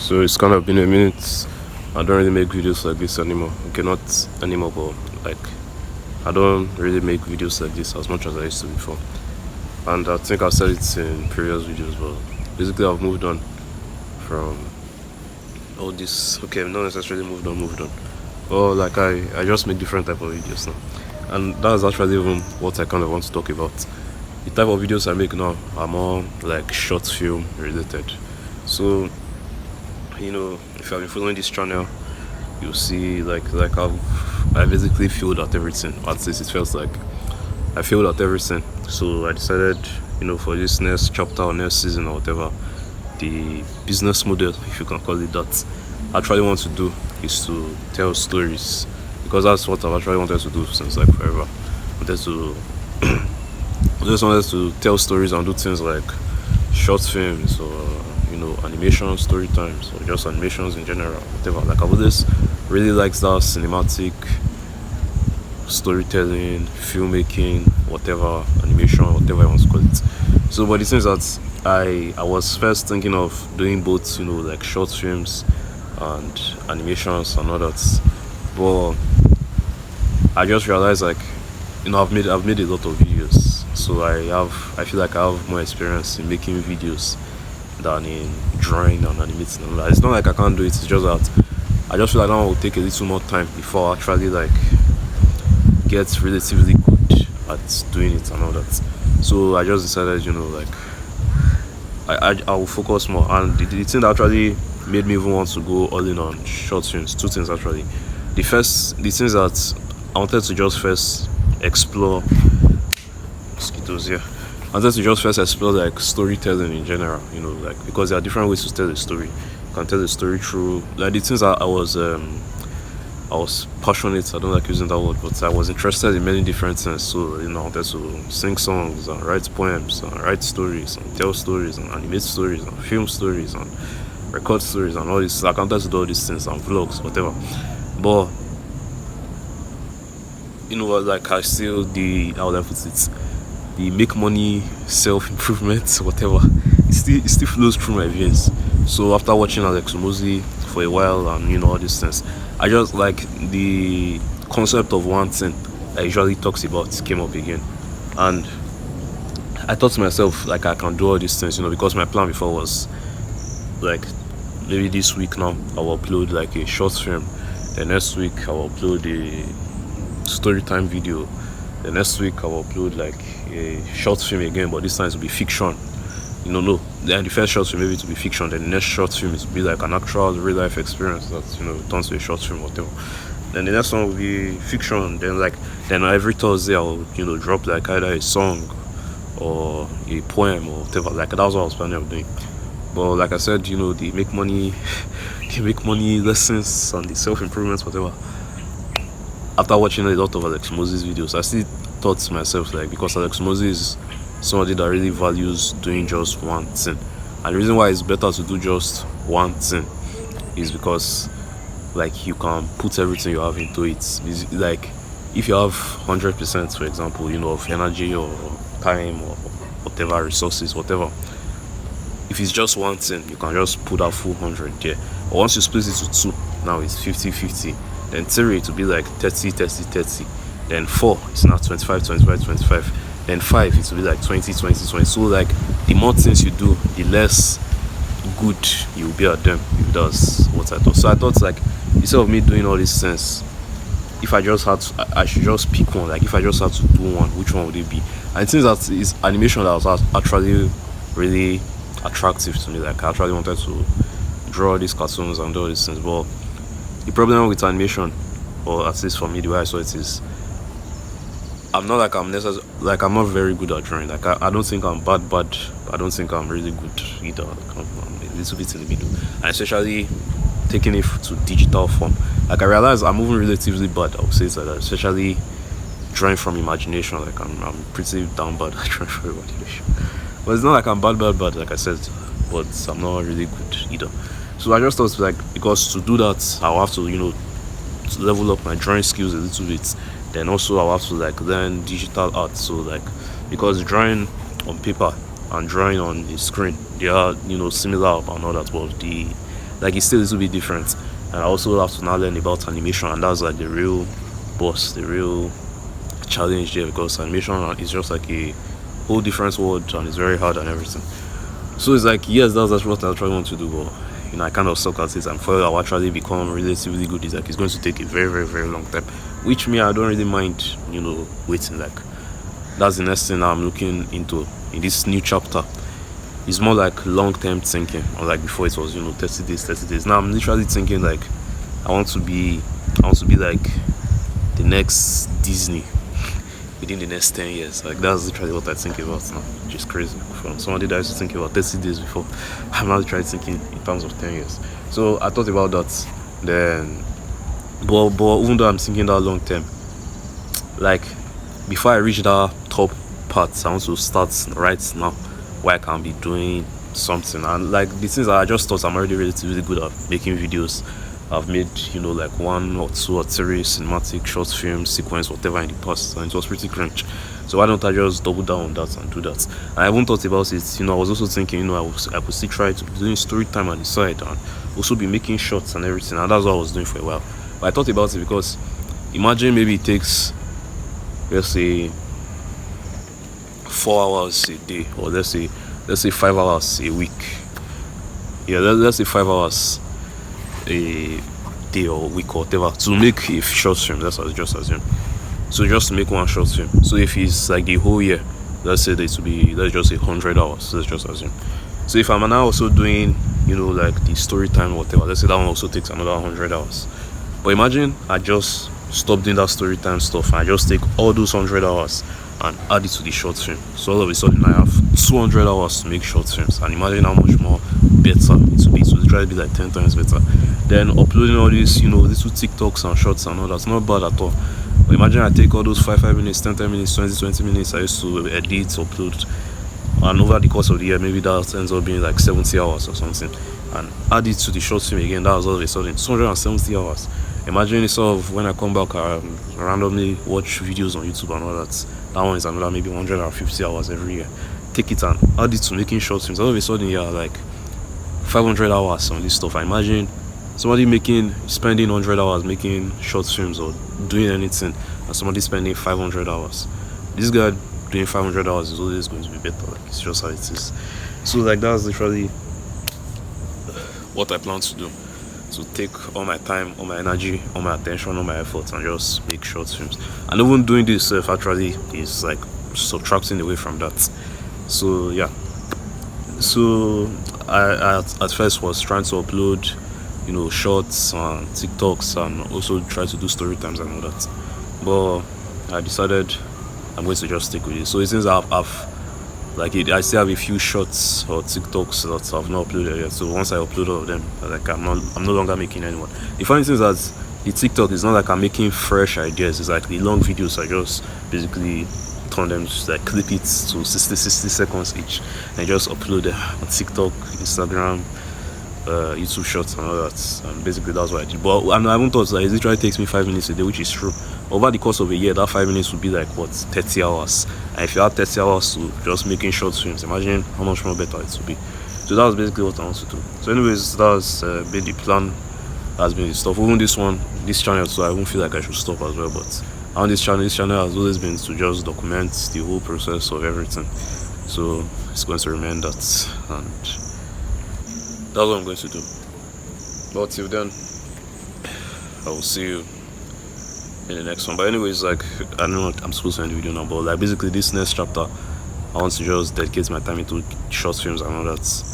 So it's kind of been a minute. I don't really make videos like this anymore. Okay, not anymore, but like I don't really make videos like this as much as I used to before. And I think I said it in previous videos, but basically I've moved on from all this. Okay, not necessarily moved on. Or like I just make different type of videos now. And that's actually even what I kind of want to talk about. The type of videos I make now are more like short film related. So if you've been following this channel, you'll see like I basically failed at everything. At least it feels like I failed at everything. So I decided, for this next chapter or next season or whatever, the business model, if you can call it that, I actually want to do is to tell stories, because that's what I've actually wanted to do since like forever. I just wanted to tell stories and do things like short films or animation story times or just animations in general, whatever. Like I've always really liked that cinematic storytelling, filmmaking, whatever, animation, whatever you want to call it. So but the thing is that I was first thinking of doing both, like short films and animations and all that. But I just realized I've made a lot of videos. So I feel like I have more experience in making videos than in drawing and animating and all that. It's not like I can't do it, it's just that I just feel like that will take a little more time before I actually get relatively good at doing it and all that. So I just decided, I will focus more. And the thing that actually made me even want to go all in on short films, two things actually. The things that I wanted to just first explore mosquitoes here. I wanted to just first explore like storytelling in general, because there are different ways to tell a story. You can tell a story through like the things that I was passionate. I don't like using that word, but I was interested in many different things. So I wanted to sing songs and write poems and write stories and tell stories and animate stories and film stories and record stories and all this. I wanted to do all these things and vlogs, whatever. But like I still how would I put it? The make money, self-improvement, whatever, it still flows through my veins. So after watching Alex Mozy for a while and all these things, I just like the concept of one thing I usually talks about came up again. And I thought to myself, like, I can do all these things, because my plan before was like maybe this week now I will upload like a short film, the next week I will upload a story time video, the next week I will upload like a short film again, but this time it will be fiction. No, then the first short film maybe to be fiction, then the next short film is to be like an actual real life experience that turns to a short film, whatever. Then the next one will be fiction. Then every Thursday I'll drop like either a song or a poem or whatever. Like that's what I was planning on doing. But like I said, the make money lessons and the self-improvement, whatever. After watching a lot of Alex Moses videos, I still thought to myself, like, because Alex Moses is somebody that really values doing just one thing. And the reason why it's better to do just one thing is because like you can put everything you have into it. It's like if you have 100%, for example, of energy or time or whatever, resources, whatever, if it's just one thing, you can just put that full 100 there. But once you split it to two, now it's 50-50. Then 3 it will be like 30-30-30. Then 4 it's now 25-25-25. Then 5 it will be like 20-20-20. So like the more things you do, the less good you'll be at them, if that's what I thought. So I thought, like, instead of me doing all these things, if I just had to, I should just pick one. Like if I just had to do one, which one would it be? And it seems that is animation that was actually really attractive to me. Like I actually wanted to draw these cartoons and do all these things. But the problem with animation, or at least for me, the way I saw it is, I'm not I'm not very good at drawing. Like I don't think I'm bad. I don't think I'm really good either. Like, I'm a little bit in the middle, and especially taking it to digital form. Like I realize I'm moving relatively bad. I would say that, especially drawing from imagination. Like I'm pretty down bad at drawing from imagination. But it's not like I'm bad. Like I said, but I'm not really good either. So I just thought, like, because to do that, I'll have to to level up my drawing skills a little bit. Then also I'll have to like learn digital art. So like, because drawing on paper and drawing on a screen, they are similar and all that, but the like it's still a little bit different. And I also have to now learn about animation, and that's like the real boss, the real challenge there, because animation is just like a whole different world and it's very hard and everything. So it's like, yes, that's what I try want to do, but I kind of suck at it, and for I'll actually become relatively good, it's like it's going to take a very, very, very long time, which me, I don't really mind, waiting. Like, that's the next thing I'm looking into in this new chapter. It's more like long-term thinking, unlike before it was 30 days. Now I'm literally thinking like I want to be like the next Disney within the next 10 years. Like, that's literally what I think about now, which is crazy. From somebody that used to think about 30 days before, I'm now literally thinking in terms of 10 years. So I thought about that then, but even though I'm thinking that long term, like, before I reach that top part, I want to start right now where I can be doing something. And like the things that I just thought, I'm already relatively good at making videos. I've made like 1 or 2 or 3 cinematic short film sequence, whatever, in the past, and it was pretty cringe. So why don't I just double down on that and do that? And I haven't thought about it. I was also thinking, I could still try to be doing story time on the side and also be making shots and everything. And that's what I was doing for a while. But I thought about it because imagine maybe it takes, let's say, 4 hours a day, or let's say 5 hours a week. Yeah, let's say 5 hours a day or week or whatever to make a short film. That's what I just assume. So just to make 1 short film. So if it's like the whole year, let's say that let's just say 100 hours. Let's just assume. So if I'm now also doing like the story time or whatever, let's say that one also takes another 100 hours. But imagine I just stop doing that story time stuff and I just take all those 100 hours and add it to the short film. So all of a sudden I have 200 hours to make short films, and imagine how much more better it will be. So try to be like 10 times better. Then uploading all these little TikToks and shorts and all that's not bad at all. But imagine I take all those 5 minutes, 10 minutes, 20 minutes I used to edit, upload, and over the course of the year maybe that ends up being like 70 hours or something, and add it to the short film again. That was all of a sudden 270 hours. Imagine instead of when I come back, I randomly watch videos on YouTube and all that. That one is another maybe 150 hours every year. Take it and add it to making short films. All of a sudden, you're like 500 hours on this stuff. I imagine somebody spending 100 hours making short films or doing anything, and somebody spending 500 hours. This guy doing 500 hours is always going to be better. Like, it's just how it is. So like that's literally what I plan to do. To take all my time, all my energy, all my attention, all my efforts, and just make short films. And even doing this actually is like subtracting away from that. So yeah. So I at first was trying to upload, shorts and TikToks, and also try to do story times and all that. But I decided I'm going to just stick with it. So since I still have a few shots or TikToks that I've not uploaded yet. So once I upload all of them, like I'm no longer making anyone. The funny thing is that the TikTok is not like I'm making fresh ideas. It's like the long videos. I just basically turn them, just like clip it to 60 seconds each, and just upload them on TikTok, Instagram, YouTube shorts and all that. And basically that's what I did. But I haven't thought that it literally takes me 5 minutes a day, which is true. Over the course of a year, that 5 minutes would be like 30 hours. And if you had 30 hours to just making short films, imagine how much more better it would be. So that was basically what I want to do. So anyways, that's been the plan. That's been the stuff. Even this channel, so I won't feel like I should stop as well. But on this channel has always been to just document the whole process of everything. So it's going to remain that, and that's what I'm going to do. But till then, I will see you in the next one. But anyways, like, I know I'm supposed to end the video now, but like basically this next chapter, I want to just dedicate my time into short films and all that.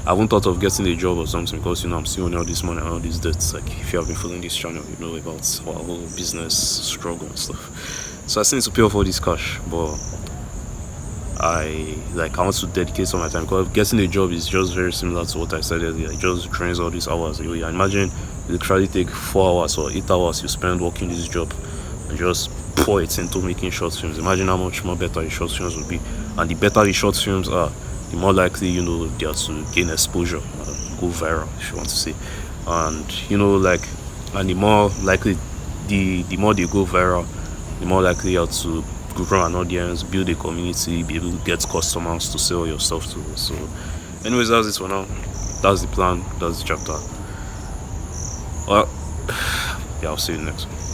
I haven't thought of getting a job or something, because I'm still on all this money and all these debts. Like, if you have been following this channel, you know about our whole business struggle and stuff. So I still need to pay off all this cash, but I want to dedicate some of my time, because getting a job is just very similar to what I said earlier. It just drains all these hours away. And imagine it literally take 4 hours or 8 hours you spend working this job and just pour it into making short films. Imagine how much more better the short films would be. And the better the short films are, the more likely they are to gain exposure, go viral, if you want to say. And and the more likely the more they go viral, the more likely you are to grow an audience, build a community, be able to get customers to sell your stuff to. So anyways, that's it for now. That's the plan, that's the chapter. Well, yeah, I'll see you next one.